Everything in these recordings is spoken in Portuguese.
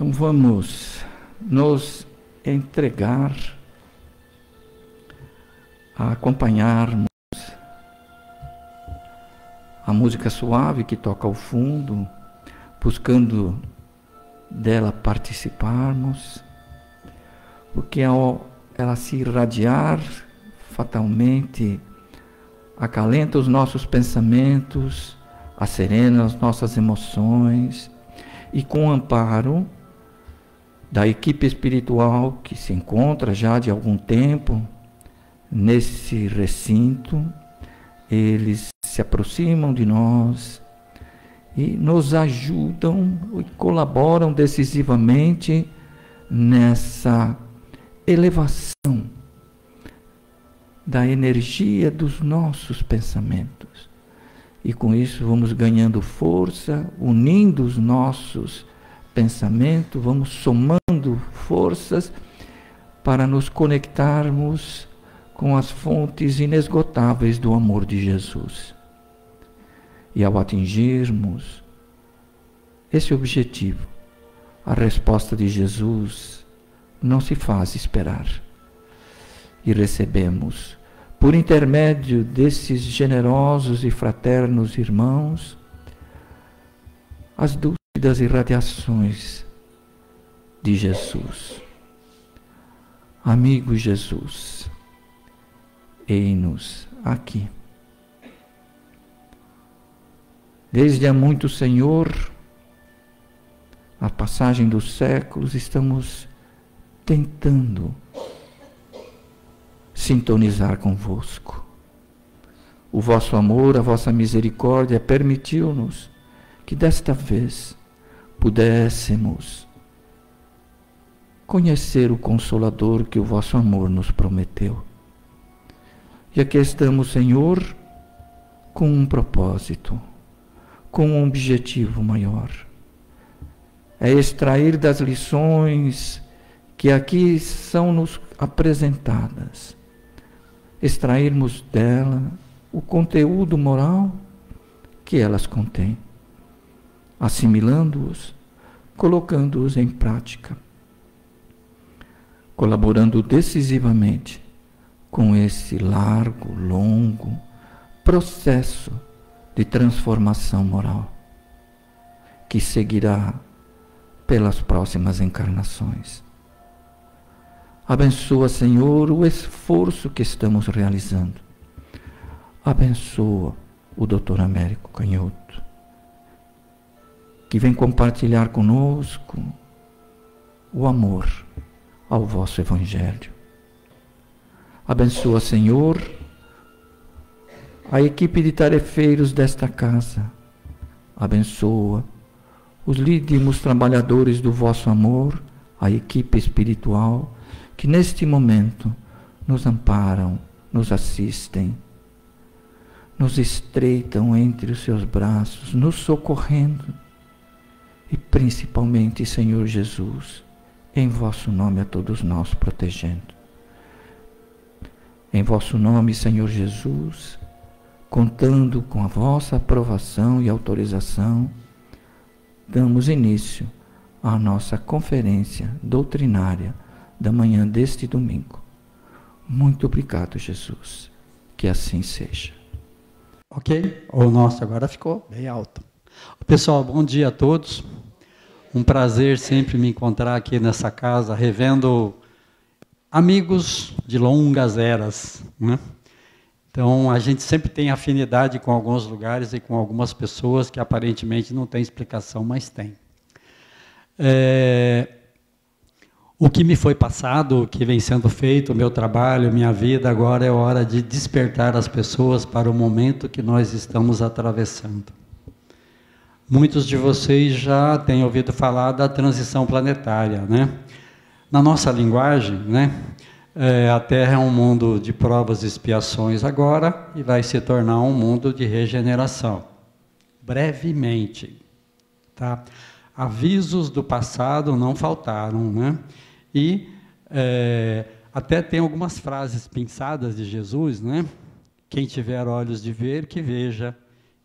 Então vamos nos entregar a acompanharmos a música suave que toca ao fundo, buscando dela participarmos, porque ao ela se irradiar, fatalmente acalenta os nossos pensamentos, acerena as nossas emoções, e com o amparo da equipe espiritual que se encontra já de algum tempo nesse recinto, eles se aproximam de nós e nos ajudam e colaboram decisivamente nessa elevação da energia dos nossos pensamentos. E com isso vamos ganhando força, unindo os nossos pensamentos, vamos somando forças para nos conectarmos com as fontes inesgotáveis do amor de Jesus. E ao atingirmos esse objetivo, a resposta de Jesus não se faz esperar. E recebemos, por intermédio desses generosos e fraternos irmãos, as dúlcidas irradiações de Jesus. Amigo Jesus, eis-nos aqui. Desde há muito, Senhor, a passagem dos séculos, estamos tentando sintonizar convosco. O vosso amor, a vossa misericórdia permitiu-nos que desta vez pudéssemos conhecer o Consolador que o vosso amor nos prometeu. E aqui estamos, Senhor, com um propósito, com um objetivo maior. É extrair das lições que aqui são nos apresentadas, extrairmos dela o conteúdo moral que elas contêm, assimilando-os, colocando-os em prática, colaborando decisivamente com esse largo, longo processo de transformação moral que seguirá pelas próximas encarnações. Abençoa, Senhor, o esforço que estamos realizando. Abençoa o Dr. Américo Canhoto, que vem compartilhar conosco o amor ao vosso Evangelho. Abençoa, Senhor, a equipe de tarefeiros desta casa. Abençoa os lídimos trabalhadores do vosso amor, a equipe espiritual, que neste momento nos amparam, nos assistem, nos estreitam entre os seus braços, nos socorrendo. E principalmente, Senhor Jesus, em vosso nome a todos nós protegendo. Em vosso nome, Senhor Jesus, contando com a vossa aprovação e autorização, damos início à nossa conferência doutrinária da manhã deste domingo. Muito obrigado, Jesus. Que assim seja. Ok? O nosso agora ficou bem alto. Pessoal, bom dia a todos. Um prazer sempre me encontrar aqui nessa casa, revendo amigos de longas eras, né? Então, a gente sempre tem afinidade com alguns lugares e com algumas pessoas que aparentemente não tem explicação, mas tem. O que me foi passado, o que vem sendo feito, o meu trabalho, minha vida, agora é hora de despertar as pessoas para o momento que nós estamos atravessando. Muitos de vocês já têm ouvido falar da transição planetária, né? Na nossa linguagem, né? A Terra é um mundo de provas e expiações agora e vai se tornar um mundo de regeneração. Brevemente, tá? Avisos do passado não faltaram, né? E até tem algumas frases pensadas de Jesus, né? Quem tiver olhos de ver, que veja.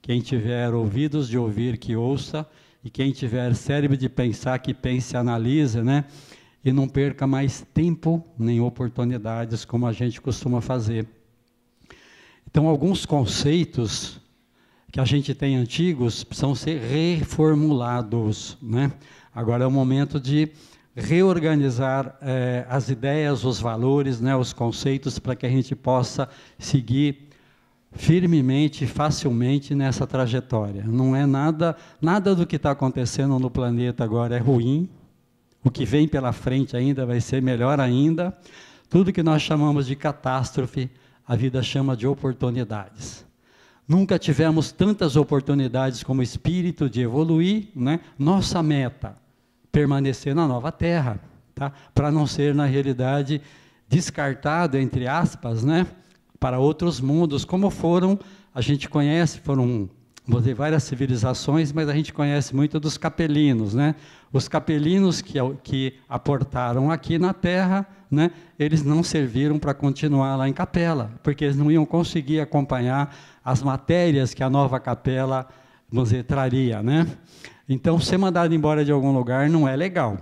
Quem tiver ouvidos de ouvir, que ouça, e quem tiver cérebro de pensar, que pense e analise, né? E não perca mais tempo nem oportunidades, como a gente costuma fazer. Então, alguns conceitos que a gente tem antigos precisam ser reformulados, né? Agora é o momento de reorganizar as ideias, os valores, né, os conceitos, para que a gente possa seguir firmemente, facilmente nessa trajetória. Não é nada do que está acontecendo no planeta agora é ruim. O que vem pela frente ainda vai ser melhor ainda. Tudo que nós chamamos de catástrofe, a vida chama de oportunidades. Nunca tivemos tantas oportunidades como espírito de evoluir, né? Nossa meta, permanecer na nova Terra, tá? Para não ser, na realidade, descartado, entre aspas, né? Para outros mundos, como foram, a gente conhece, foram, vou dizer, várias civilizações, mas a gente conhece muito dos capelinos, né? Os capelinos que aportaram aqui na Terra, né? Eles não serviram para continuar lá em Capela, porque eles não iam conseguir acompanhar as matérias que a nova Capela, vamos dizer, traria, né? Então, ser mandado embora de algum lugar não é legal,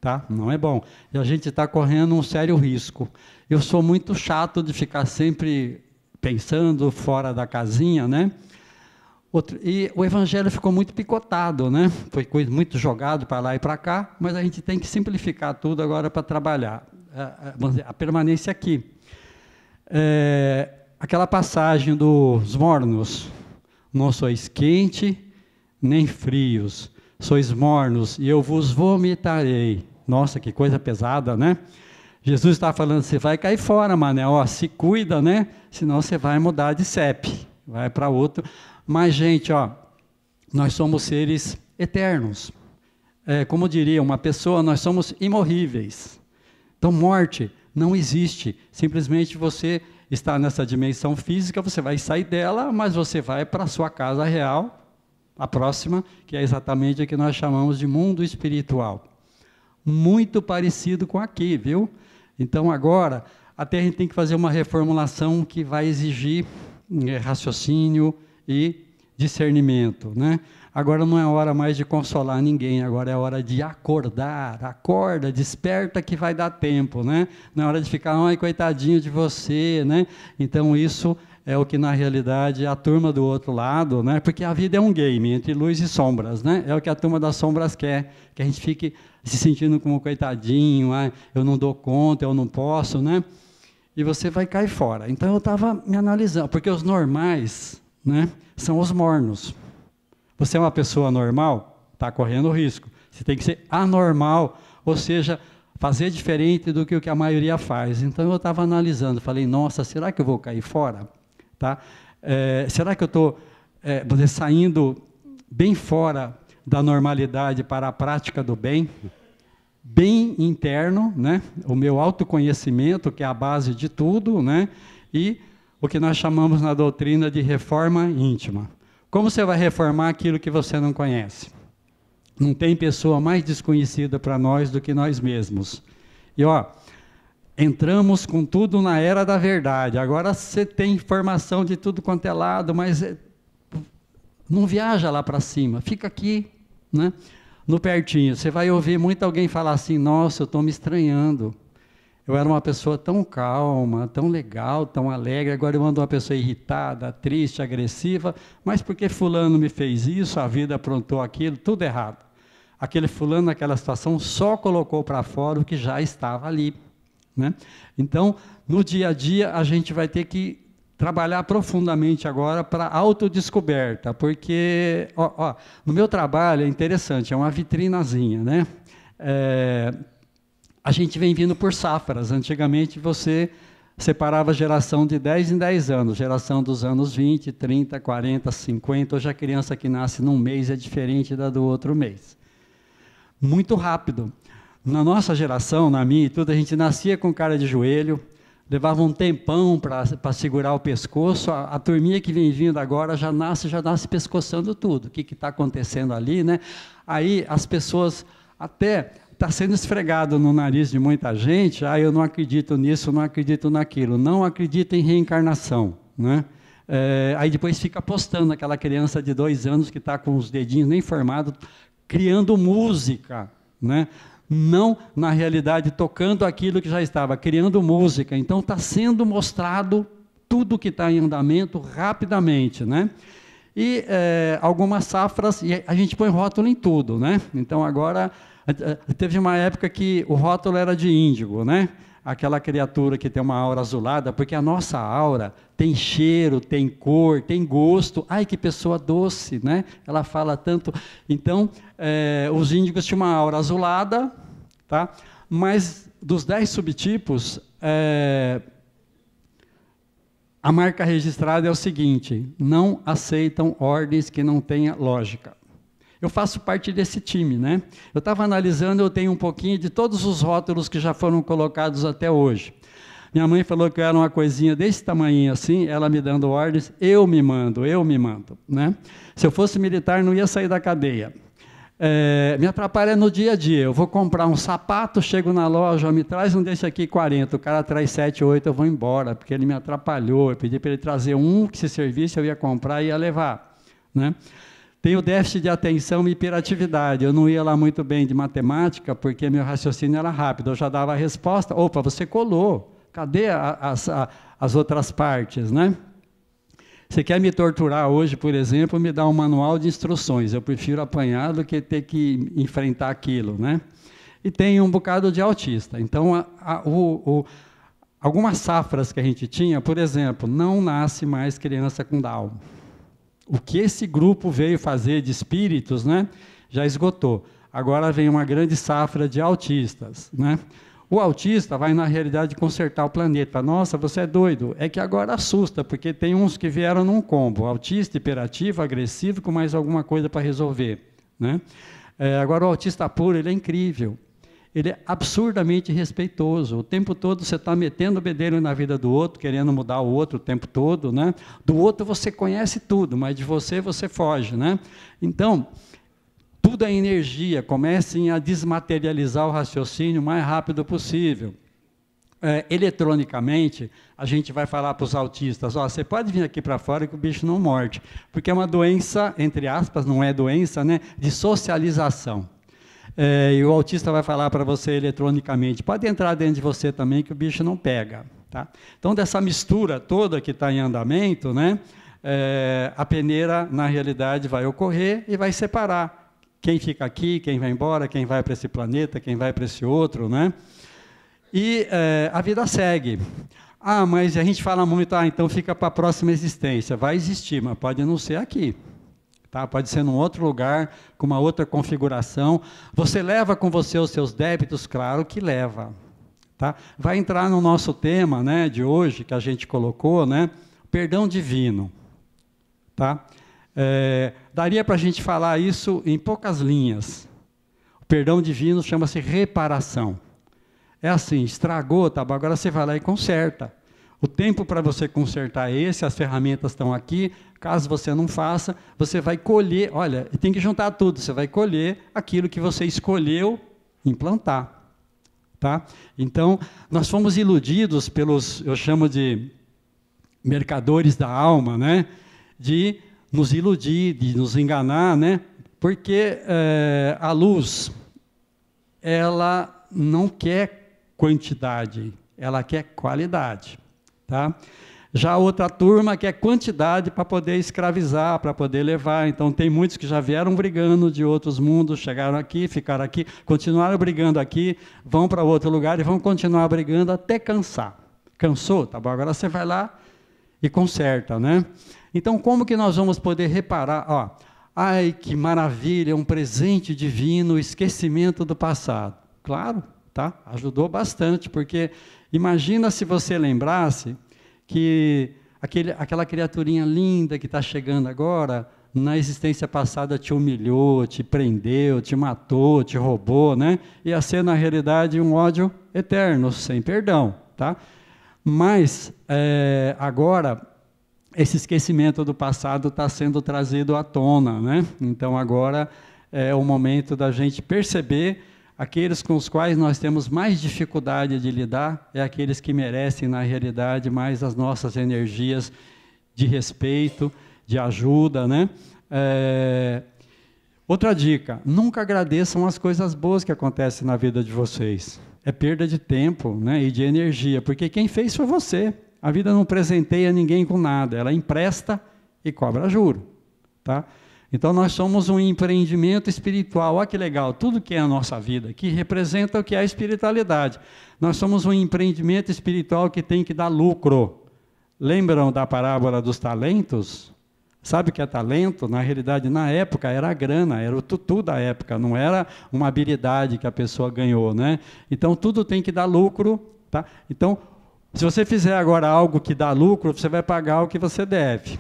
tá? Não é bom. E a gente está correndo um sério risco. Eu sou muito chato de ficar sempre pensando fora da casinha, né? E o evangelho ficou muito picotado, né? Foi muito jogado para lá e para cá, mas a gente tem que simplificar tudo agora para trabalhar. Vamos dizer, a permanência aqui. Aquela passagem dos mornos, não sois quente nem frios, sois mornos, e eu vos vomitarei. Nossa, que coisa pesada, né? Jesus está falando, você vai cair fora, mané, ó, se cuida, né? Senão você vai mudar de CEP, vai para outro. Mas, gente, ó, nós somos seres eternos. Como diria uma pessoa, nós somos imorríveis. Então, morte não existe. Simplesmente você está nessa dimensão física, você vai sair dela, mas você vai para a sua casa real, a próxima, que é exatamente o que nós chamamos de mundo espiritual. Muito parecido com aqui, viu? Então, agora, até a gente tem que fazer uma reformulação que vai exigir raciocínio e discernimento, né? Agora não é hora mais de consolar ninguém, agora é hora de acordar. Acorda, desperta que vai dar tempo, né? Não é hora de ficar, ai, coitadinho de você, né? Então, isso é o que, na realidade, a turma do outro lado, né? Porque a vida é um game entre luz e sombras, né? É o que a turma das sombras quer, que a gente fique se sentindo como coitadinho, eu não dou conta, eu não posso, né? E você vai cair fora. Então, eu estava me analisando, porque os normais, né, são os mornos. Você é uma pessoa normal, está correndo risco. Você tem que ser anormal, ou seja, fazer diferente do que o que a maioria faz. Então, eu estava analisando, falei, nossa, será que eu vou cair fora? Tá? Será que eu estou saindo bem fora da normalidade para a prática do bem? Bem interno, né? O meu autoconhecimento, que é a base de tudo, né? E o que nós chamamos na doutrina de reforma íntima. Como você vai reformar aquilo que você não conhece? Não tem pessoa mais desconhecida para nós do que nós mesmos. E, ó, entramos com tudo na era da verdade. Agora você tem informação de tudo quanto é lado, mas não viaja lá para cima, fica aqui, né? No pertinho. Você vai ouvir muito alguém falar assim, nossa, eu estou me estranhando. Eu era uma pessoa tão calma, tão legal, tão alegre, agora eu ando uma pessoa irritada, triste, agressiva, mas porque fulano me fez isso, a vida aprontou aquilo, tudo errado. Aquele fulano naquela situação só colocou para fora o que já estava ali, né? Então, no dia a dia, a gente vai ter que trabalhar profundamente agora para autodescoberta, porque, no meu trabalho é interessante, é uma vitrinazinha, né? A gente vem vindo por safras. Antigamente você separava a geração de 10 em 10 anos, geração dos anos 20, 30, 40, 50, hoje a criança que nasce num mês é diferente da do outro mês. Muito rápido. Na nossa geração, na minha e tudo, a gente nascia com cara de joelho, levava um tempão para segurar o pescoço, a turminha que vem vindo agora já nasce pescoçando tudo. O que está acontecendo ali, né? Aí as pessoas até... está sendo esfregado no nariz de muita gente, eu não acredito nisso, não acredito naquilo, não acredito em reencarnação, né? Aí depois fica postando aquela criança de 2 anos que está com os dedinhos nem formados, criando música, né? Não, na realidade, tocando aquilo que já estava, criando música. Então, está sendo mostrado tudo que está em andamento rapidamente, né? E algumas safras, e a gente põe rótulo em tudo, né? Então, agora, teve uma época que o rótulo era de índigo, né? Aquela criatura que tem uma aura azulada, porque a nossa aura tem cheiro, tem cor, tem gosto. Ai, que pessoa doce, né? Ela fala tanto. Então, os índigos tinham uma aura azulada, tá? Mas dos 10 subtipos, a marca registrada é o seguinte: não aceitam ordens que não tenham lógica. Eu faço parte desse time, né? Eu estava analisando, eu tenho um pouquinho de todos os rótulos que já foram colocados até hoje. Minha mãe falou que eu era uma coisinha desse tamanho assim, ela me dando ordens, eu me mando, né? Se eu fosse militar, não ia sair da cadeia. Me atrapalha no dia a dia. Eu vou comprar um sapato, chego na loja, me traz um desse aqui 40, o cara traz 7, 8, eu vou embora, porque ele me atrapalhou. Eu pedi para ele trazer um que se servisse, eu ia comprar e ia levar, né? Tenho déficit de atenção e hiperatividade. Eu não ia lá muito bem de matemática, porque meu raciocínio era rápido. Eu já dava a resposta. Opa, você colou. Cadê as outras partes, né? Você quer me torturar hoje, por exemplo, me dá um manual de instruções. Eu prefiro apanhar do que ter que enfrentar aquilo, né? E tem um bocado de autista. Então, algumas safras que a gente tinha, por exemplo, não nasce mais criança com Down. O que esse grupo veio fazer de espíritos, né, já esgotou. Agora vem uma grande safra de autistas, né? O autista vai, na realidade, consertar o planeta. Nossa, você é doido. É que agora assusta, porque tem uns que vieram num combo. Autista, hiperativo, agressivo, com mais alguma coisa para resolver, né? Agora, o autista puro, ele é incrível. Ele é absurdamente respeitoso. O tempo todo você está metendo o bedelho na vida do outro, querendo mudar o outro o tempo todo, né? Do outro você conhece tudo, mas de você foge, né? Então, tudo é energia. Comecem a desmaterializar o raciocínio o mais rápido possível. Eletronicamente, a gente vai falar para os autistas, você pode vir aqui para fora que o bicho não morde, porque é uma doença, entre aspas, não é doença, né? De socialização. E o autista vai falar para você eletronicamente, pode entrar dentro de você também que o bicho não pega, tá? Então, dessa mistura toda que está em andamento, né, a peneira, na realidade, vai ocorrer e vai separar quem fica aqui, quem vai embora, quem vai para esse planeta, quem vai para esse outro, né? E a vida segue. Mas a gente fala muito, então fica para a próxima existência. Vai existir, mas pode não ser aqui. Tá? Pode ser num outro lugar, com uma outra configuração. Você leva com você os seus débitos? Claro que leva. Tá? Vai entrar no nosso tema, né, de hoje, que a gente colocou, né, perdão divino. Tá? Daria para a gente falar isso em poucas linhas. O perdão divino chama-se reparação. É assim, estragou, tá bom, agora você vai lá e conserta. O tempo para você consertar é esse, as ferramentas estão aqui. Caso você não faça, você vai colher, olha, tem que juntar tudo, você vai colher aquilo que você escolheu implantar. Tá? Então, nós fomos iludidos pelos, eu chamo de mercadores da alma, né? De nos iludir, de nos enganar, né? Porque a luz, ela não quer quantidade, ela quer qualidade. Tá? Já a outra turma quer quantidade para poder escravizar, para poder levar. Então, tem muitos que já vieram brigando de outros mundos, chegaram aqui, ficaram aqui, continuaram brigando aqui, vão para outro lugar e vão continuar brigando até cansar. Cansou? Tá bom, agora você vai lá e conserta, né? Então, como que nós vamos poder reparar? Ai, que maravilha, um presente divino, o esquecimento do passado. Claro, tá? Ajudou bastante, porque imagina se você lembrasse que aquela criaturinha linda que está chegando agora, na existência passada te humilhou, te prendeu, te matou, te roubou, né? Ia ser, na realidade, um ódio eterno, sem perdão, tá? Mas, agora, esse esquecimento do passado está sendo trazido à tona, né? Então, agora é o momento da gente perceber aqueles com os quais nós temos mais dificuldade de lidar, é aqueles que merecem, na realidade, mais as nossas energias de respeito, de ajuda, né? Outra dica, nunca agradeçam as coisas boas que acontecem na vida de vocês. É perda de tempo, né, e de energia, porque quem fez foi você. A vida não presenteia ninguém com nada, ela empresta e cobra juro. Tá? Então nós somos um empreendimento espiritual. Olha que legal, tudo que é a nossa vida, que representa o que é a espiritualidade. Nós somos um empreendimento espiritual que tem que dar lucro. Lembram da parábola dos talentos? Sabe o que é talento? Na realidade, na época, era a grana, era o tutu da época, não era uma habilidade que a pessoa ganhou, né? Então, tudo tem que dar lucro, tá? Então, se você fizer agora algo que dá lucro, você vai pagar o que você deve,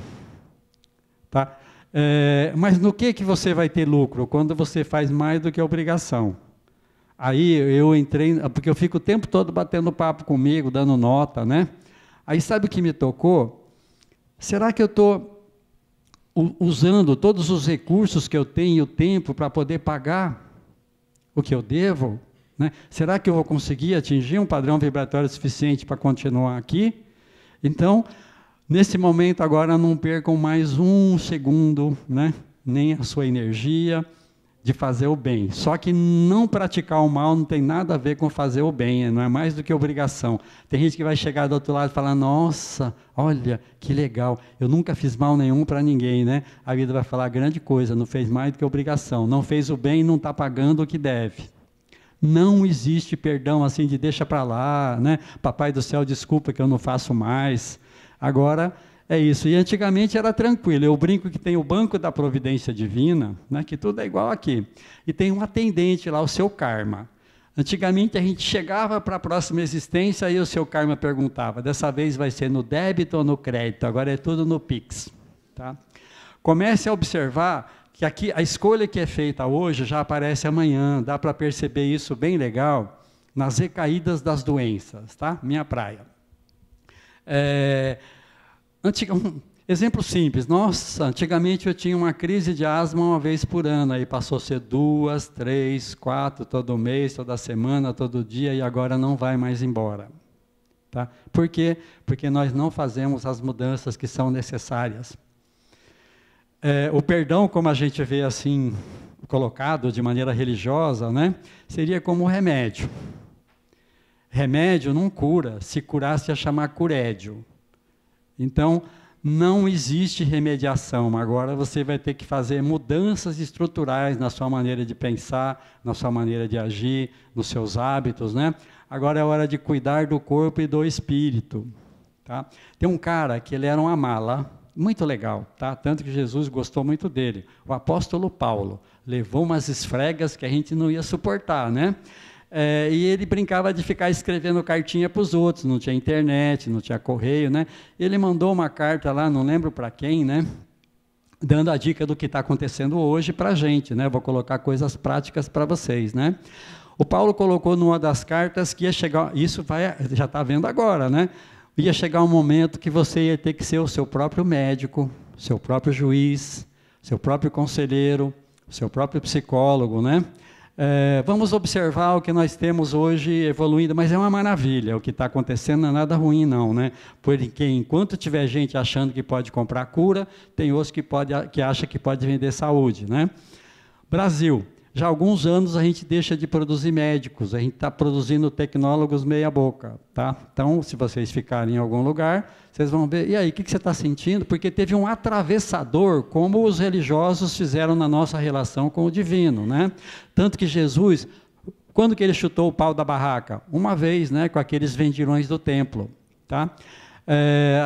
tá? Mas no que você vai ter lucro? Quando você faz mais do que a obrigação. Aí eu entrei, porque eu fico o tempo todo batendo papo comigo, dando nota, né? Aí sabe o que me tocou? Será que eu estou usando todos os recursos que eu tenho e o tempo para poder pagar o que eu devo? Né? Será que eu vou conseguir atingir um padrão vibratório suficiente para continuar aqui? Então, nesse momento agora, não percam mais um segundo, né? Nem a sua energia de fazer o bem. Só que não praticar o mal não tem nada a ver com fazer o bem, não é mais do que obrigação. Tem gente que vai chegar do outro lado e falar, nossa, olha, que legal, eu nunca fiz mal nenhum para ninguém, né? A vida vai falar, grande coisa, não fez mais do que obrigação, não fez o bem e não está pagando o que deve. Não existe perdão assim de deixa para lá, né? Papai do céu, desculpa que eu não faço mais. Agora é isso. E antigamente era tranquilo. Eu brinco que tem o banco da providência divina, né? Que tudo é igual aqui. E tem um atendente lá, o seu karma. Antigamente a gente chegava para a próxima existência e o seu karma perguntava, dessa vez vai ser no débito ou no crédito? Agora é tudo no Pix. Tá? Comece a observar que aqui a escolha que é feita hoje já aparece amanhã, dá para perceber isso bem legal nas recaídas das doenças, tá? Minha praia. Exemplo simples, nossa, antigamente eu tinha uma crise de asma uma vez por ano, aí passou a ser 2, 3, 4, todo mês, toda semana, todo dia, e agora não vai mais embora. Tá? Por quê? Porque nós não fazemos as mudanças que são necessárias. O perdão, como a gente vê assim, colocado de maneira religiosa, né, seria como um remédio. Remédio não cura, se curasse ia chamar curédio. Então, não existe remediação, agora você vai ter que fazer mudanças estruturais na sua maneira de pensar, na sua maneira de agir, nos seus hábitos, né? Agora é hora de cuidar do corpo e do espírito. Tá? Tem um cara que ele era uma mala, muito legal, tá? Tanto que Jesus gostou muito dele. O apóstolo Paulo levou umas esfregas que a gente não ia suportar, né? E ele brincava de ficar escrevendo cartinha para os outros, não tinha internet, não tinha correio, né? Ele mandou uma carta lá, não lembro para quem, né? Dando a dica do que está acontecendo hoje para a gente, né? Vou colocar coisas práticas para vocês, né? O Paulo colocou numa das cartas que ia chegar, isso já está vendo agora, né? Ia chegar um momento que você ia ter que ser o seu próprio médico, seu próprio juiz, seu próprio conselheiro, seu próprio psicólogo, né? Vamos observar o que nós temos hoje evoluindo, mas é uma maravilha, o que está acontecendo não é nada ruim não, né? Porque enquanto tiver gente achando que pode comprar cura, tem outros que acha que pode vender saúde, né? Brasil, já há alguns anos a gente deixa de produzir médicos, a gente está produzindo tecnólogos meia boca, tá? Então, se vocês ficarem em algum lugar, vocês vão ver, e aí, o que você está sentindo? Porque teve um atravessador, como os religiosos fizeram na nossa relação com o divino, né? Tanto que Jesus, quando que ele chutou o pau da barraca? Uma vez, né, com aqueles vendilhões do templo, tá?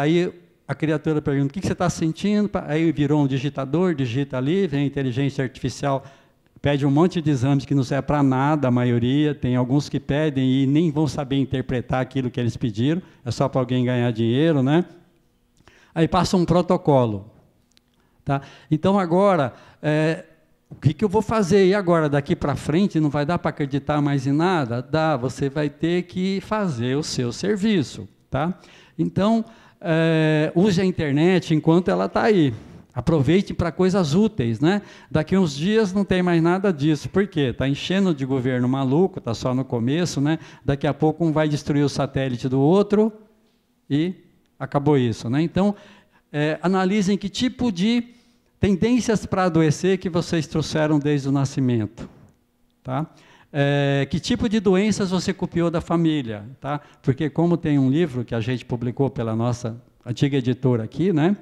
Aí a criatura pergunta, o que você está sentindo? Aí virou um digitador, digita ali, vem a inteligência artificial, pede um monte de exames que não serve para nada, a maioria, tem alguns que pedem e nem vão saber interpretar aquilo que eles pediram, é só para alguém ganhar dinheiro, né? Aí passa um protocolo. Tá? Então agora, o que eu vou fazer? E agora, daqui para frente, não vai dar para acreditar mais em nada? Dá, você vai ter que fazer o seu serviço. Tá? Então, use a internet enquanto ela está aí. Aproveite para coisas úteis, né? Daqui uns dias não tem mais nada disso. Por quê? Está enchendo de governo maluco, está só no começo, né? Daqui a pouco um vai destruir o satélite do outro e acabou isso, né? Então, analisem que tipo de tendências para adoecer que vocês trouxeram desde o nascimento. Tá? Que tipo de doenças você copiou da família. Tá? Porque como tem um livro que a gente publicou pela nossa antiga editora aqui, né?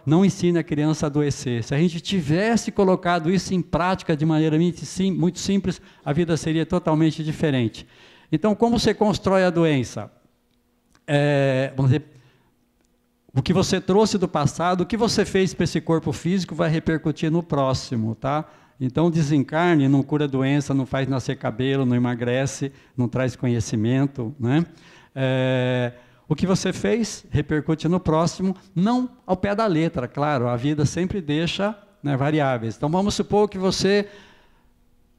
Não ensine a criança a adoecer. Se a gente tivesse colocado isso em prática de maneira muito simples, a vida seria totalmente diferente. Então, como você constrói a doença? Vamos dizer, o que você trouxe do passado, o que você fez para esse corpo físico vai repercutir no próximo, tá? Então, desencarne, não cura doença, não faz nascer cabelo, não emagrece, não traz conhecimento, né? O que você fez repercute no próximo, não ao pé da letra, claro, a vida sempre deixa, né, variáveis. Então, vamos supor que você,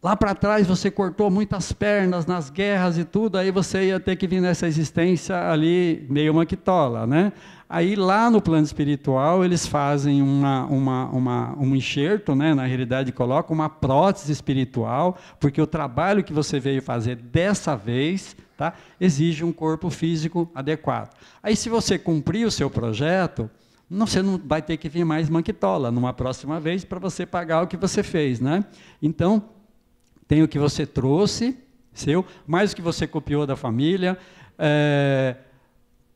lá para trás, você cortou muitas pernas nas guerras e tudo, aí você ia ter que vir nessa existência ali meio maquitola, né? Aí, lá no plano espiritual, eles fazem um enxerto, né? Na realidade, colocam uma prótese espiritual, porque o trabalho que você veio fazer dessa vez, tá, exige um corpo físico adequado. Aí, se você cumprir o seu projeto, você não vai ter que vir mais manquitola numa próxima vez para você pagar o que você fez, né? Então, tem o que você trouxe, seu, mais o que você copiou da família.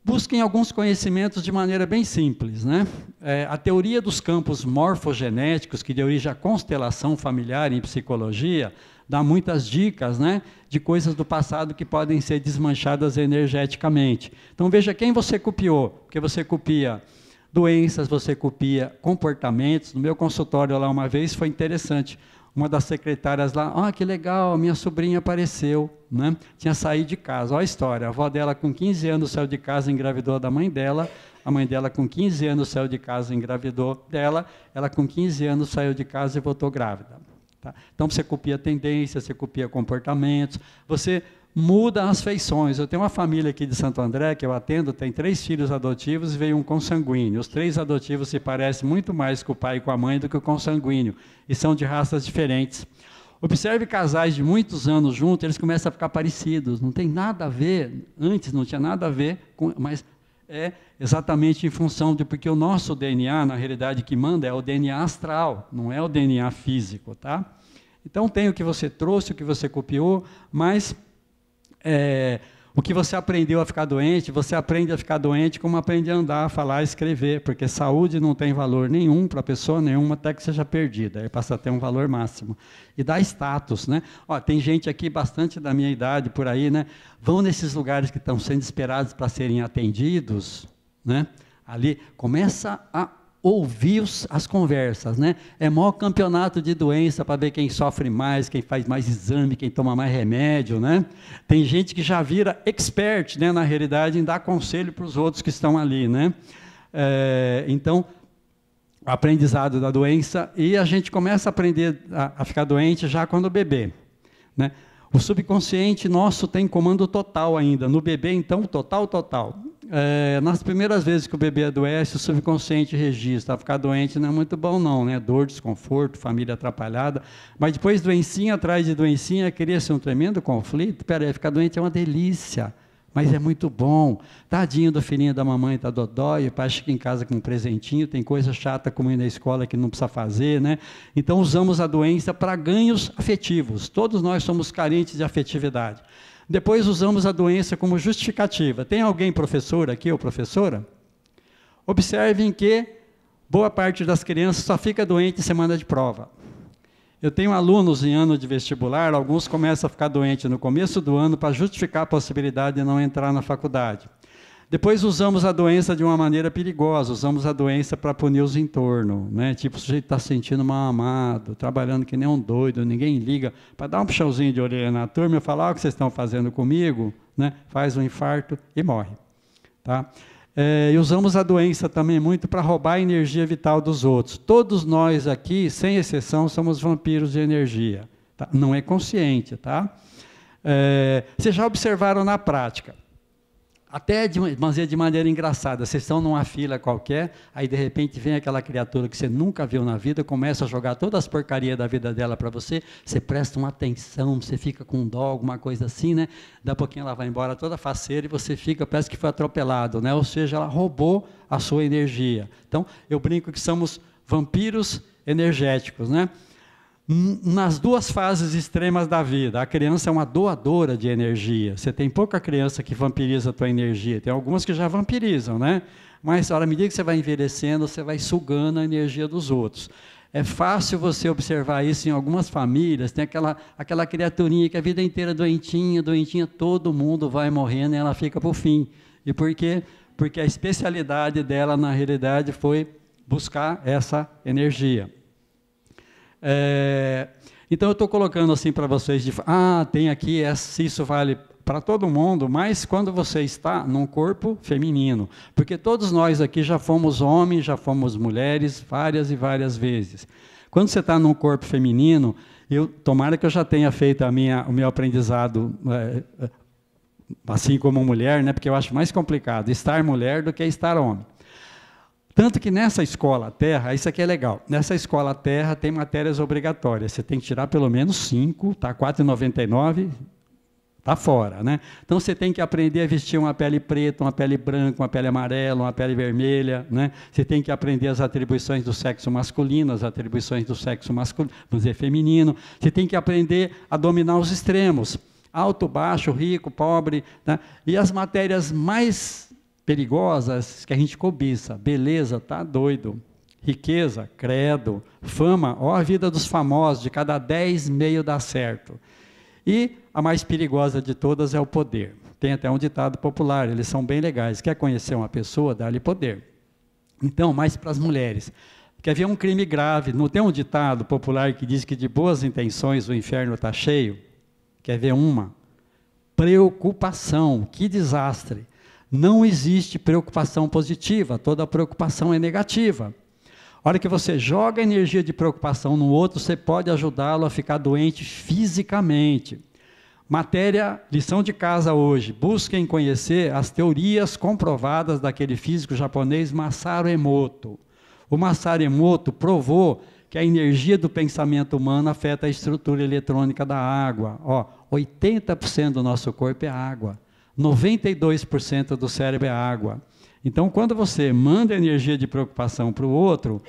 Busquem alguns conhecimentos de maneira bem simples, né? A teoria dos campos morfogenéticos, que deu origem à constelação familiar em psicologia, dá muitas dicas, né, de coisas do passado que podem ser desmanchadas energeticamente. Então, veja quem você copiou, porque você copia doenças, você copia comportamentos. No meu consultório lá uma vez foi interessante. Uma das secretárias lá, que legal, minha sobrinha apareceu, né? Tinha saído de casa. Olha a história, a avó dela com 15 anos saiu de casa e engravidou da mãe dela, a mãe dela com 15 anos saiu de casa e engravidou dela, ela com 15 anos saiu de casa e voltou grávida. Tá? Então, você copia tendências, você copia comportamentos, você muda as feições. Eu tenho uma família aqui de Santo André, que eu atendo, tem 3 filhos adotivos e veio um consanguíneo. Os 3 adotivos se parecem muito mais com o pai e com a mãe do que o consanguíneo, e são de raças diferentes. Observe casais de muitos anos juntos, eles começam a ficar parecidos, não tem nada a ver, antes não tinha nada a ver, mas é exatamente em função de, porque o nosso DNA, na realidade, que manda é o DNA astral, não é o DNA físico, tá? Então, tem o que você trouxe, o que você copiou, mas o que você aprendeu a ficar doente, você aprende a ficar doente como aprende a andar, a falar, a escrever, porque saúde não tem valor nenhum para pessoa nenhuma até que seja perdida, aí passa a ter um valor máximo. E dá status, né? Tem gente aqui bastante da minha idade por aí, né? Vão nesses lugares que estão sendo esperados para serem atendidos, né? Ali começa a ouvir as conversas, né? É maior campeonato de doença para ver quem sofre mais, quem faz mais exame, quem toma mais remédio, né? Tem gente que já vira expert, né, na realidade, em dar conselho para os outros que estão ali, né? Então, aprendizado da doença, e a gente começa a aprender a ficar doente já quando bebê, né? O subconsciente nosso tem comando total ainda, no bebê, então, total. Nas primeiras vezes que o bebê adoece, o subconsciente registra. Ficar doente não é muito bom não, né? Dor, desconforto, família atrapalhada, mas depois doencinha atrás de doencinha, cria-se um tremendo conflito. Peraí, ficar doente é uma delícia, mas é muito bom. Tadinho do filhinho da mamãe, tá dodói, o pai chega em casa com um presentinho, tem coisa chata como ir na escola que não precisa fazer, né? Então usamos a doença para ganhos afetivos. Todos nós somos carentes de afetividade. Depois usamos a doença como justificativa. Tem alguém professor aqui ou professora? Observem que boa parte das crianças só fica doente em semana de prova. Eu tenho alunos em ano de vestibular, alguns começam a ficar doentes no começo do ano para justificar a possibilidade de não entrar na faculdade. Depois usamos a doença de uma maneira perigosa, usamos a doença para punir os entornos, né? Tipo, o sujeito está se sentindo mal amado, trabalhando que nem um doido, ninguém liga, para dar um puxãozinho de orelha na turma e falar o que vocês estão fazendo comigo, né? Faz um infarto e morre. Tá? E usamos a doença também muito para roubar a energia vital dos outros. Todos nós aqui, sem exceção, somos vampiros de energia. Tá? Não é consciente, tá? Vocês já observaram na prática. até de maneira engraçada, vocês estão numa fila qualquer, aí de repente vem aquela criatura que você nunca viu na vida, começa a jogar todas as porcarias da vida dela para você, você presta uma atenção, você fica com dó, alguma coisa assim, né? Daqui a pouquinho ela vai embora toda faceira e você fica, parece que foi atropelado, né? Ou seja, ela roubou a sua energia. Então, eu brinco que somos vampiros energéticos, né? Nas duas fases extremas da vida, a criança é uma doadora de energia. Você tem pouca criança que vampiriza a tua energia, tem algumas que já vampirizam, né? Mas, à medida que você vai envelhecendo, você vai sugando a energia dos outros. É fácil você observar isso em algumas famílias, tem aquela criaturinha que a vida inteira doentinha, todo mundo vai morrendo e ela fica para o fim. E por quê? Porque a especialidade dela, na realidade, foi buscar essa energia. Então eu estou colocando assim para vocês, tem aqui, isso vale para todo mundo, mas quando você está num corpo feminino, porque todos nós aqui já fomos homens, já fomos mulheres, várias e várias vezes. Quando você está num corpo feminino, tomara que eu já tenha feito o meu aprendizado assim como mulher, né, porque eu acho mais complicado estar mulher do que estar homem. Tanto que nessa escola terra, isso aqui é legal, nessa escola terra tem matérias obrigatórias, você tem que tirar pelo menos 5, tá? 4,99, tá fora, né? Então você tem que aprender a vestir uma pele preta, uma pele branca, uma pele amarela, uma pele vermelha, né? Você tem que aprender as atribuições do sexo masculino, as atribuições do sexo masculino, vamos dizer, feminino. Você tem que aprender a dominar os extremos, alto, baixo, rico, pobre, né? E as matérias mais perigosas que a gente cobiça, beleza, tá doido, riqueza, credo, fama, ó a vida dos famosos, de cada 10 meio dá certo. E a mais perigosa de todas é o poder. Tem até um ditado popular, eles são bem legais, quer conhecer uma pessoa, dá-lhe poder. Então, mais para as mulheres, quer ver um crime grave, não tem um ditado popular que diz que de boas intenções o inferno está cheio? Quer ver uma? Preocupação, que desastre. Não existe preocupação positiva, toda preocupação é negativa. A hora que você joga energia de preocupação no outro, você pode ajudá-lo a ficar doente fisicamente. Matéria, lição de casa hoje, busquem conhecer as teorias comprovadas daquele físico japonês Masaru Emoto. O Masaru Emoto provou que a energia do pensamento humano afeta a estrutura eletrônica da água. 80% do nosso corpo é água. 92% do cérebro é água. Então, quando você manda energia de preocupação para o outro,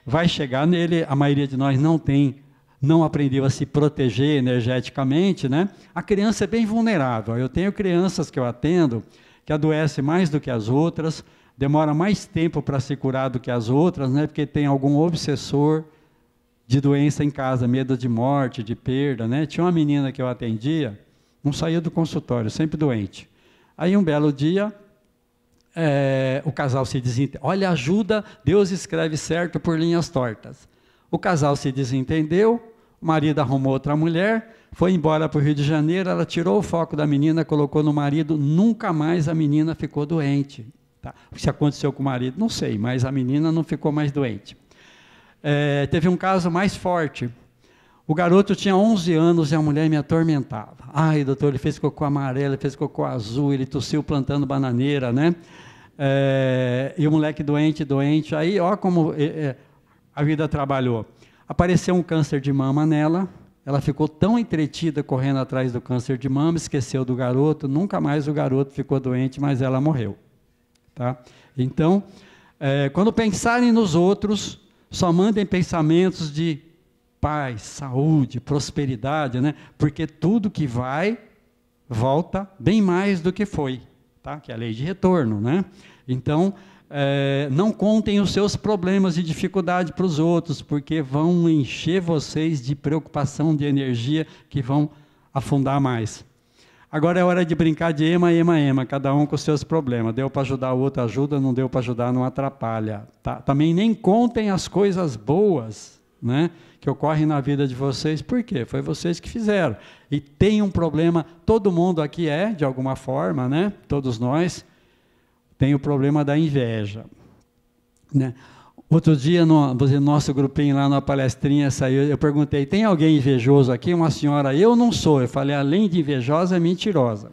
vai chegar nele, a maioria de nós não aprendeu a se proteger energeticamente, né? A criança é bem vulnerável. Eu tenho crianças que eu atendo que adoecem mais do que as outras, demora mais tempo para se curar do que as outras, né? Porque tem algum obsessor de doença em casa, medo de morte, de perda, né? Tinha uma menina que eu atendia, não saía do consultório, sempre doente. Aí um belo dia, o casal se desentendeu. Olha, ajuda, Deus escreve certo por linhas tortas. O casal se desentendeu, o marido arrumou outra mulher, foi embora para o Rio de Janeiro, ela tirou o foco da menina, colocou no marido, nunca mais a menina ficou doente. Tá? O que aconteceu com o marido, não sei, mas a menina não ficou mais doente. Teve um caso mais forte. O garoto tinha 11 anos e a mulher me atormentava. Ai, doutor, ele fez cocô amarelo, ele fez cocô azul, ele tossiu plantando bananeira, né? E o moleque doente. Aí, ó como a vida trabalhou. Apareceu um câncer de mama nela, ela ficou tão entretida correndo atrás do câncer de mama, esqueceu do garoto, nunca mais o garoto ficou doente, mas ela morreu. Tá? Então, quando pensarem nos outros, só mandem pensamentos de paz, saúde, prosperidade, né? Porque tudo que vai, volta bem mais do que foi, tá? Que é a lei de retorno, né? Então, não contem os seus problemas e dificuldade para os outros, porque vão encher vocês de preocupação, de energia, que vão afundar mais. Agora é hora de brincar de ema, cada um com os seus problemas. Deu para ajudar o outro, ajuda, não deu para ajudar, não atrapalha. Tá? Também nem contem as coisas boas, né, que ocorrem na vida de vocês. Por quê? Foi vocês que fizeram. E tem um problema, todo mundo aqui de alguma forma, né, todos nós, tem o problema da inveja. Né? Outro dia, no nosso grupinho lá na palestrinha, saiu, eu perguntei, tem alguém invejoso aqui? Uma senhora, eu não sou. Eu falei, além de invejosa, é mentirosa.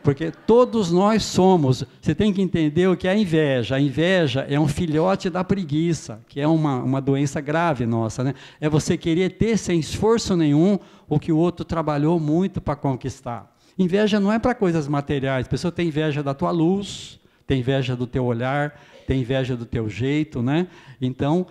Porque todos nós somos. Você tem que entender o que é a inveja. A inveja é um filhote da preguiça, que é uma doença grave nossa, né? É você querer ter sem esforço nenhum o que o outro trabalhou muito para conquistar. Inveja não é para coisas materiais. A pessoa tem inveja da tua luz, tem inveja do teu olhar, tem inveja do teu jeito, né? Então,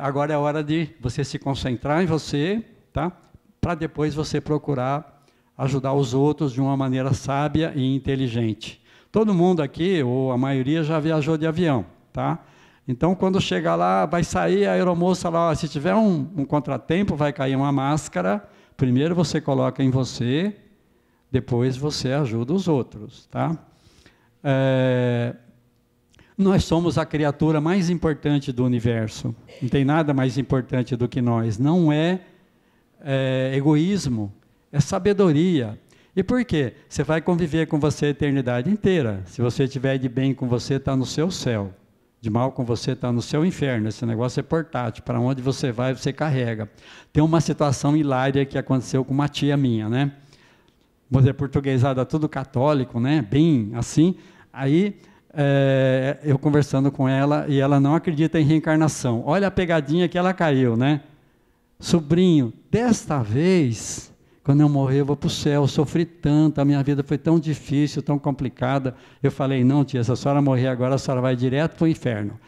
agora é hora de você se concentrar em você, tá? Para depois você procurar ajudar os outros de uma maneira sábia e inteligente. Todo mundo aqui, ou a maioria, já viajou de avião, tá? Então, quando chegar lá, vai sair a aeromoça lá, se tiver um contratempo, vai cair uma máscara, primeiro você coloca em você, depois você ajuda os outros, tá? Nós somos a criatura mais importante do universo. Não tem nada mais importante do que nós. Não é egoísmo, é sabedoria. E por quê? Você vai conviver com você a eternidade inteira. Se você estiver de bem com você, está no seu céu. De mal com você, está no seu inferno. Esse negócio é portátil. Para onde você vai, você carrega. Tem uma situação hilária que aconteceu com uma tia minha, né? Vou dizer, portuguesada, tudo católico, né? Bem assim. Aí, eu conversando com ela, e ela não acredita em reencarnação. Olha a pegadinha que ela caiu, né? Sobrinho, desta vez, quando eu morrer, eu vou para o céu. Eu sofri tanto, a minha vida foi tão difícil, tão complicada. Eu falei, não, tia, se a senhora morrer agora, a senhora vai direto para o inferno.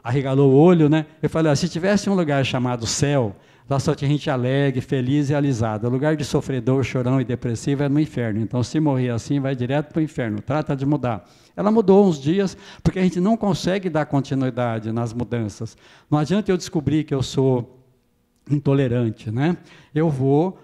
Arregalou o olho, né? Eu falei, se tivesse um lugar chamado céu, lá só tinha gente alegre, feliz e alisada. O lugar de sofredor, chorão e depressivo é no inferno. Então, se morrer assim, vai direto para o inferno. Trata de mudar. Ela mudou uns dias, porque a gente não consegue dar continuidade nas mudanças. Não adianta eu descobrir que eu sou intolerante, né? Eu vou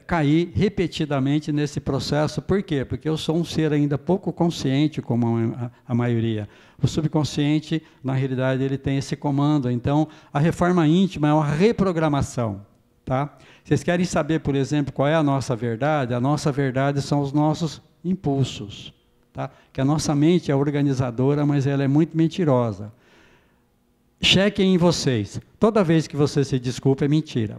cair repetidamente nesse processo. Por quê? Porque eu sou um ser ainda pouco consciente, como a maioria. O subconsciente, na realidade, ele tem esse comando. Então, a reforma íntima é uma reprogramação, tá? Vocês querem saber, por exemplo, qual é a nossa verdade? A nossa verdade são os nossos impulsos, tá? Que a nossa mente é organizadora, mas ela é muito mentirosa. Chequem em vocês. Toda vez que você se desculpa é mentira.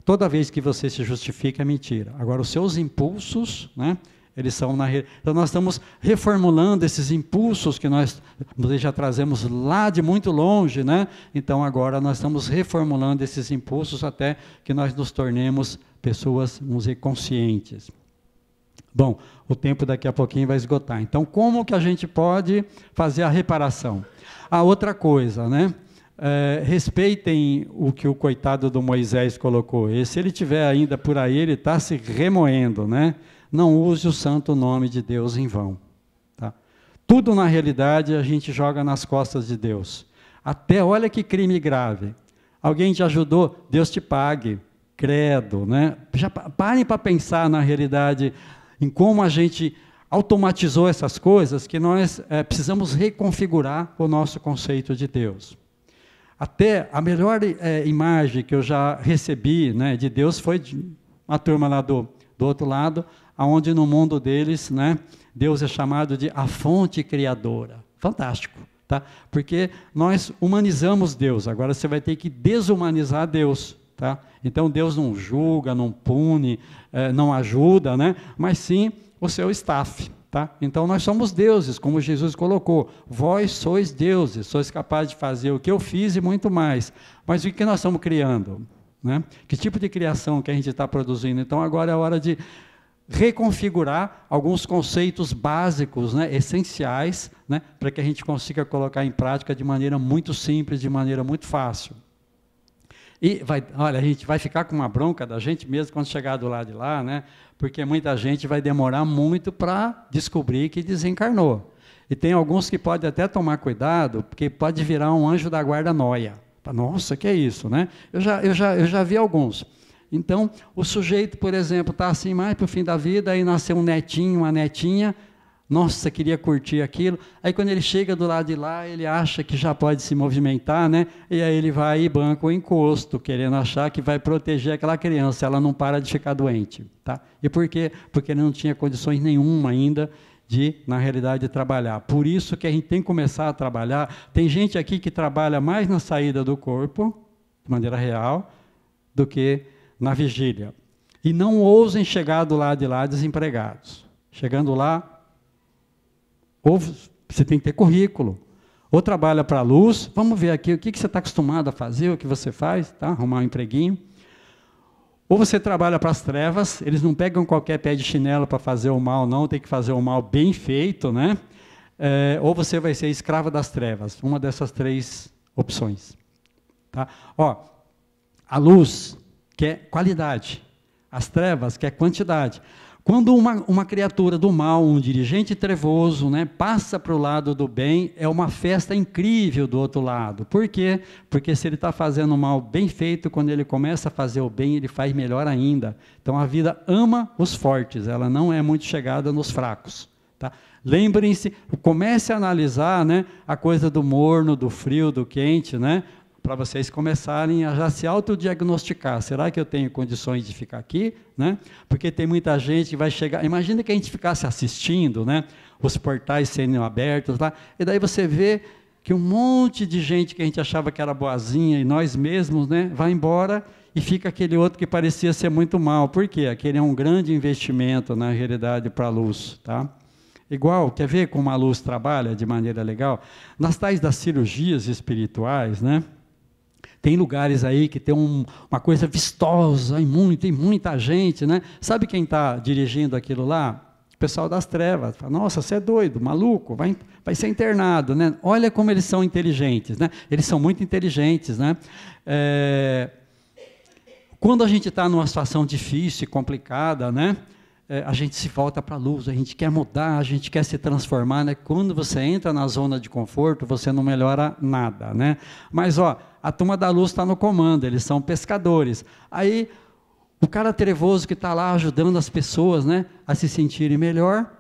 Toda vez que você se justifica é mentira. Agora, os seus impulsos, né, eles são Então, nós estamos reformulando esses impulsos que nós já trazemos lá de muito longe, né? Então, agora nós estamos reformulando esses impulsos até que nós nos tornemos pessoas, vamos dizer, conscientes. Bom, o tempo daqui a pouquinho vai esgotar. Então, como que a gente pode fazer a reparação? A outra coisa, né? Respeitem o que o coitado do Moisés colocou. E se ele estiver ainda por aí, ele está se remoendo, né? Não use o santo nome de Deus em vão. Tá? Tudo, na realidade, a gente joga nas costas de Deus. Até, olha que crime grave. Alguém te ajudou, Deus te pague. Credo, né? Já parem para pensar, na realidade, em como a gente automatizou essas coisas, que nós precisamos reconfigurar o nosso conceito de Deus. Até a melhor imagem que eu já recebi, né, de Deus foi de uma turma lá do outro lado, onde no mundo deles, né, Deus é chamado de a fonte criadora. Fantástico, tá? Porque nós humanizamos Deus, agora você vai ter que desumanizar Deus. Tá? Então Deus não julga, não pune, não ajuda, né? Mas sim o seu staff. Tá? Então nós somos deuses, como Jesus colocou. Vós sois deuses, sois capazes de fazer o que eu fiz e muito mais. Mas o que nós estamos criando? Né? Que tipo de criação que a gente está produzindo? Então agora é a hora de reconfigurar alguns conceitos básicos, né, essenciais, né, para que a gente consiga colocar em prática de maneira muito simples, de maneira muito fácil. E olha, a gente vai ficar com uma bronca da gente mesmo quando chegar do lado de lá, né? Porque muita gente vai demorar muito para descobrir que desencarnou. E tem alguns que podem até tomar cuidado, porque pode virar um anjo da guarda nóia. Nossa, que é isso, né? Eu já vi alguns. Então, o sujeito, por exemplo, está assim mais para o fim da vida, aí nasceu um netinho, uma netinha, nossa, queria curtir aquilo. Aí quando ele chega do lado de lá, ele acha que já pode se movimentar, né? E aí ele vai e banca o encosto, querendo achar que vai proteger aquela criança, ela não para de ficar doente. Tá? E por quê? Porque ele não tinha condições nenhuma ainda de, na realidade, trabalhar. Por isso que a gente tem que começar a trabalhar. Tem gente aqui que trabalha mais na saída do corpo, de maneira real, do que na vigília. E não ousem chegar do lado de lá desempregados. Chegando lá, ou você tem que ter currículo, ou trabalha para a luz, vamos ver aqui o que você está acostumado a fazer, o que você faz, tá? Arrumar um empreguinho. Ou você trabalha para as trevas, eles não pegam qualquer pé de chinelo para fazer o mal, não, tem que fazer o mal bem feito, né? Ou você vai ser escravo das trevas, uma dessas 3 opções. Tá? Ó, a luz quer qualidade, as trevas quer quantidade. Quando uma criatura do mal, um dirigente trevoso, né, passa para o lado do bem, é uma festa incrível do outro lado. Por quê? Porque se ele está fazendo o mal bem feito, quando ele começa a fazer o bem, ele faz melhor ainda. Então a vida ama os fortes, ela não é muito chegada nos fracos. Tá? Lembrem-se, comece a analisar, né, a coisa do morno, do frio, do quente, né, para vocês começarem a já se autodiagnosticar. Será que eu tenho condições de ficar aqui? Né? Porque tem muita gente que vai chegar... Imagina que a gente ficasse assistindo, né, os portais sendo abertos lá, e daí você vê que um monte de gente que a gente achava que era boazinha, e nós mesmos, né, vai embora e fica aquele outro que parecia ser muito mal. Por quê? Aquele é um grande investimento, na realidade, para a luz. Tá? Igual, quer ver como a luz trabalha de maneira legal? Nas tais das cirurgias espirituais, né? Tem lugares aí que tem uma coisa vistosa e muita gente, né? Sabe quem está dirigindo aquilo lá? O pessoal das trevas. Fala, nossa, você é doido, maluco, vai ser internado, né? Olha como eles são inteligentes, né? Eles são muito inteligentes, né? Quando a gente está numa situação difícil e complicada, né? A gente se volta para a luz, a gente quer mudar, a gente quer se transformar, né? Quando você entra na zona de conforto, você não melhora nada, né? Mas, ó, a turma da luz está no comando, eles são pescadores. Aí, o cara trevoso que está lá ajudando as pessoas, né, a se sentirem melhor,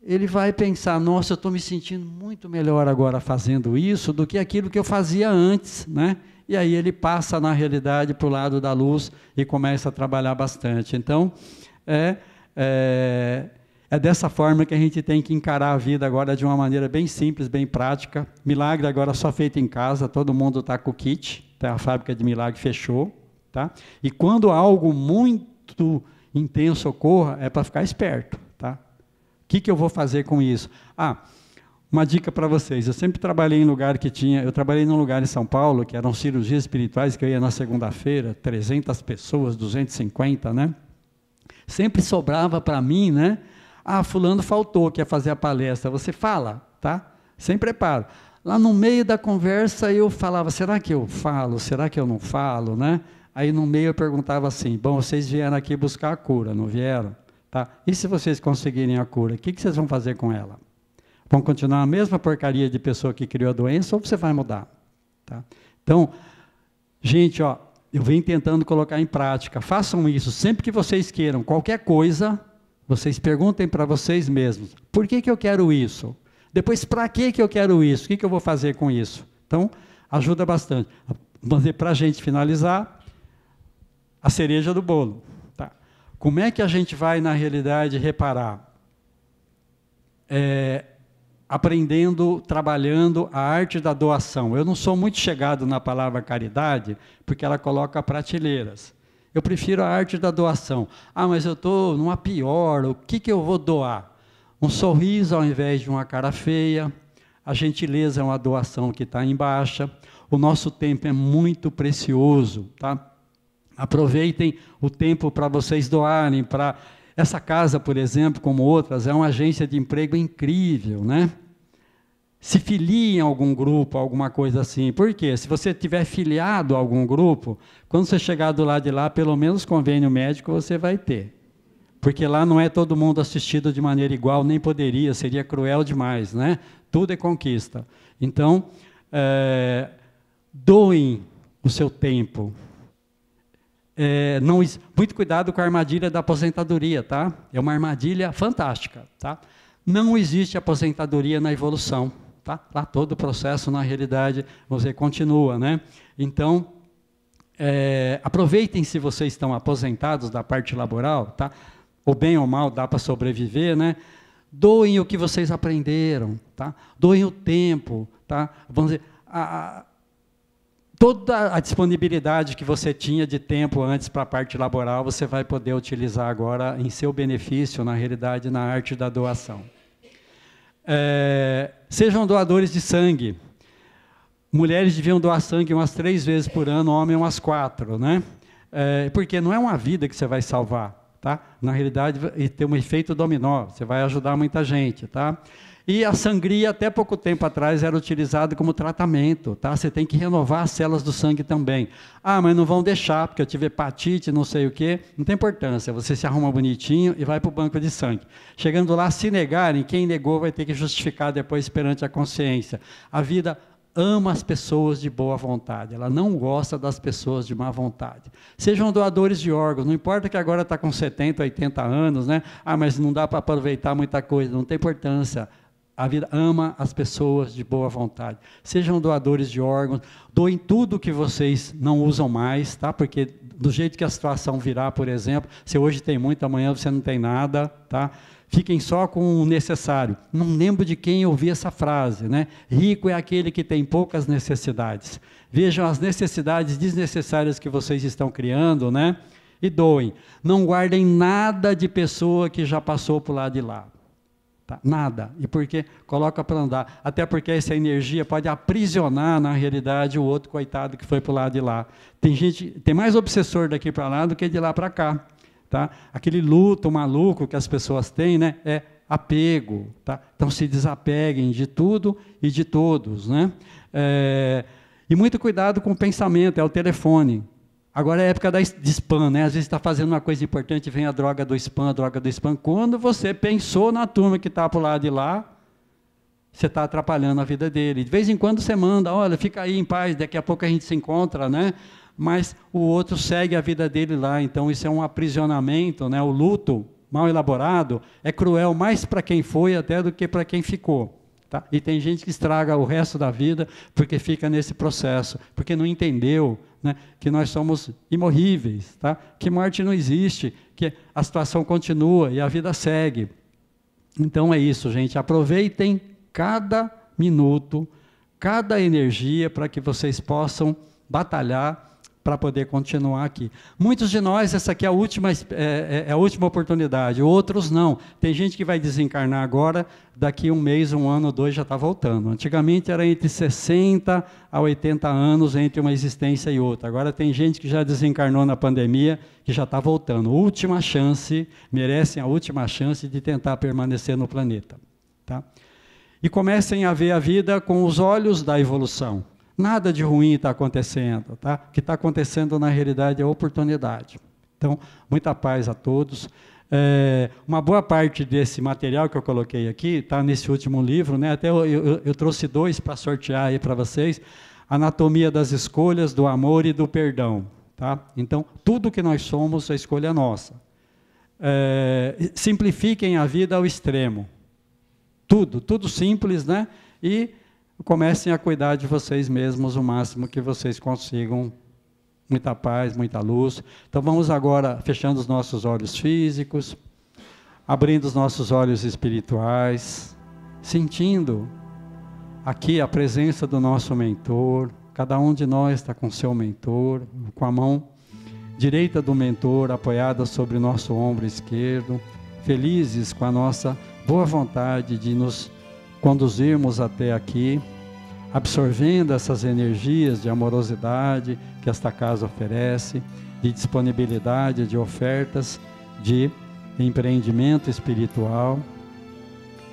ele vai pensar, nossa, eu estou me sentindo muito melhor agora fazendo isso do que aquilo que eu fazia antes, né? E aí ele passa, na realidade, para o lado da luz e começa a trabalhar bastante. Então, é dessa forma que a gente tem que encarar a vida agora de uma maneira bem simples, bem prática. Milagre agora só feito em casa, todo mundo está com o kit, tá? A fábrica de milagre fechou. Tá? E quando algo muito intenso ocorra, é para ficar esperto. Tá? O que eu vou fazer com isso? Uma dica para vocês, eu sempre trabalhei em lugar que tinha, eu trabalhei num lugar em São Paulo, que eram cirurgias espirituais, que eu ia na segunda-feira, 300 pessoas, 250, né? Sempre sobrava para mim, né? Fulano faltou, quer fazer a palestra. Você fala, tá? Sem preparo. Lá no meio da conversa eu falava, será que eu falo? Será que eu não falo, né? Aí no meio eu perguntava assim, bom, vocês vieram aqui buscar a cura, não vieram? Tá? E se vocês conseguirem a cura, o que vocês vão fazer com ela? Vão continuar a mesma porcaria de pessoa que criou a doença ou você vai mudar? Tá? Então, gente, ó, eu venho tentando colocar em prática, façam isso, sempre que vocês queiram qualquer coisa, vocês perguntem para vocês mesmos, por que eu quero isso? Depois, para que eu quero isso? O que eu vou fazer com isso? Então, ajuda bastante. Para a gente finalizar, a cereja do bolo. Tá? Como é que a gente vai, na realidade, reparar? Aprendendo, trabalhando a arte da doação. Eu não sou muito chegado na palavra caridade, porque ela coloca prateleiras. Eu prefiro a arte da doação. Mas eu estou numa pior, o que eu vou doar? Um sorriso ao invés de uma cara feia, a gentileza é uma doação que está em baixa, o nosso tempo é muito precioso, tá? Aproveitem o tempo para vocês doarem para... Essa casa, por exemplo, como outras, é uma agência de emprego incrível, né? Se filie em algum grupo, alguma coisa assim. Por quê? Se você tiver filiado a algum grupo, quando você chegar do lado de lá, pelo menos convênio médico você vai ter. Porque lá não é todo mundo assistido de maneira igual, nem poderia, seria cruel demais, né? Tudo é conquista. Então, doem o seu tempo. Muito cuidado com a armadilha da aposentadoria, tá? É uma armadilha fantástica, tá? Não existe aposentadoria na evolução, tá? Lá todo o processo, na realidade, você continua, né? Então, aproveitem se vocês estão aposentados da parte laboral, tá? Ou bem ou mal, dá para sobreviver, né? Doem o que vocês aprenderam, tá? Doem o tempo, tá? Vamos dizer, toda a disponibilidade que você tinha de tempo antes para a parte laboral, você vai poder utilizar agora em seu benefício, na realidade, na arte da doação. Sejam doadores de sangue. Mulheres deviam doar sangue umas 3 vezes por ano, homem umas 4, né? Porque não é uma vida que você vai salvar, tá? Na realidade, tem um efeito dominó, você vai ajudar muita gente, tá? E a sangria, até pouco tempo atrás, era utilizada como tratamento, tá? Você tem que renovar as células do sangue também. Ah, mas não vão deixar, porque eu tive hepatite, não sei o quê. Não tem importância, você se arruma bonitinho e vai para o banco de sangue. Chegando lá, se negarem, quem negou vai ter que justificar depois perante a consciência. A vida ama as pessoas de boa vontade, ela não gosta das pessoas de má vontade. Sejam doadores de órgãos, não importa que agora está com 70, 80 anos, né? Ah, mas não dá para aproveitar muita coisa, não tem importância. A vida ama as pessoas de boa vontade. Sejam doadores de órgãos, doem tudo que vocês não usam mais, tá? Porque do jeito que a situação virar, por exemplo, se hoje tem muito, amanhã você não tem nada, tá? Fiquem só com o necessário. Não lembro de quem eu ouvi essa frase, né? Rico é aquele que tem poucas necessidades. Vejam as necessidades desnecessárias que vocês estão criando, né? E doem. Não guardem nada de pessoa que já passou por lá de lá. Tá, nada. E por quê? Coloca para andar. Até porque essa energia pode aprisionar, na realidade, o outro coitado que foi para o lado de lá. Tem mais obsessor daqui para lá do que de lá para cá. Tá? Aquele luto maluco que as pessoas têm, né, é apego. Tá? Então se desapeguem de tudo e de todos. Né? E muito cuidado com o pensamento, é o telefone. Agora é a época de spam, né? Às vezes está fazendo uma coisa importante, vem a droga do spam, a droga do spam. Quando você pensou na turma que está para o lado de lá, você está atrapalhando a vida dele. De vez em quando você manda, olha, fica aí em paz, daqui a pouco a gente se encontra, né? Mas o outro segue a vida dele lá, então isso é um aprisionamento, né? O luto mal elaborado é cruel mais para quem foi até do que para quem ficou. Tá? E tem gente que estraga o resto da vida porque fica nesse processo, porque não entendeu, né, que nós somos imorríveis, tá? Que morte não existe, que a situação continua e a vida segue. Então é isso, gente. Aproveitem cada minuto, cada energia para que vocês possam batalhar para poder continuar aqui. Muitos de nós, essa aqui é a última oportunidade, outros não. Tem gente que vai desencarnar agora, daqui 1 mês, 1 ano, 2, já está voltando. Antigamente era entre 60 a 80 anos entre uma existência e outra. Agora tem gente que já desencarnou na pandemia, que já está voltando. Última chance, merecem a última chance de tentar permanecer no planeta. Tá? E comecem a ver a vida com os olhos da evolução. Nada de ruim está acontecendo, tá? O que está acontecendo na realidade é oportunidade. Então, muita paz a todos. Uma boa parte desse material que eu coloquei aqui está nesse último livro, né? Até eu trouxe 2 para sortear aí para vocês: Anatomia das Escolhas, do Amor e do Perdão. Tá? Então, tudo que nós somos, a escolha é nossa. Simplifiquem a vida ao extremo. Tudo simples, né? E comecem a cuidar de vocês mesmos o máximo que vocês consigam. Muita paz, muita luz. Então vamos agora fechando os nossos olhos físicos, abrindo os nossos olhos espirituais, sentindo aqui a presença do nosso mentor. Cada um de nós está com seu mentor, com a mão direita do mentor apoiada sobre o nosso ombro esquerdo, felizes com a nossa boa vontade de nos conduzirmos até aqui, absorvendo essas energias de amorosidade que esta casa oferece, de disponibilidade, de ofertas, de empreendimento espiritual.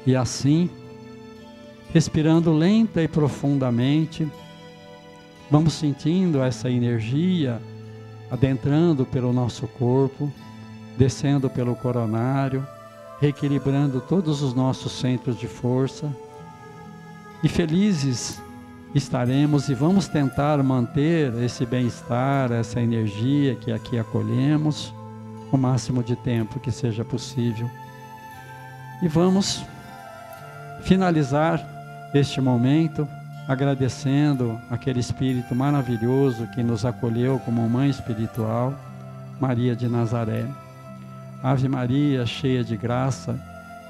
E assim, respirando lenta e profundamente, vamos sentindo essa energia adentrando pelo nosso corpo, descendo pelo coronário, reequilibrando todos os nossos centros de força. E felizes estaremos e vamos tentar manter esse bem-estar, essa energia que aqui acolhemos, o máximo de tempo que seja possível. E vamos finalizar este momento agradecendo aquele Espírito maravilhoso que nos acolheu como mãe espiritual, Maria de Nazaré. Ave Maria, cheia de graça,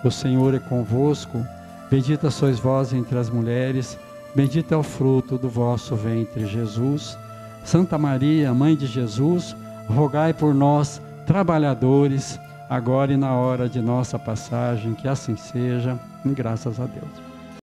o Senhor é convosco. Bendita sois vós entre as mulheres, bendito é o fruto do vosso ventre, Jesus. Santa Maria, Mãe de Jesus, rogai por nós, trabalhadores, agora e na hora de nossa passagem, que assim seja, e graças a Deus.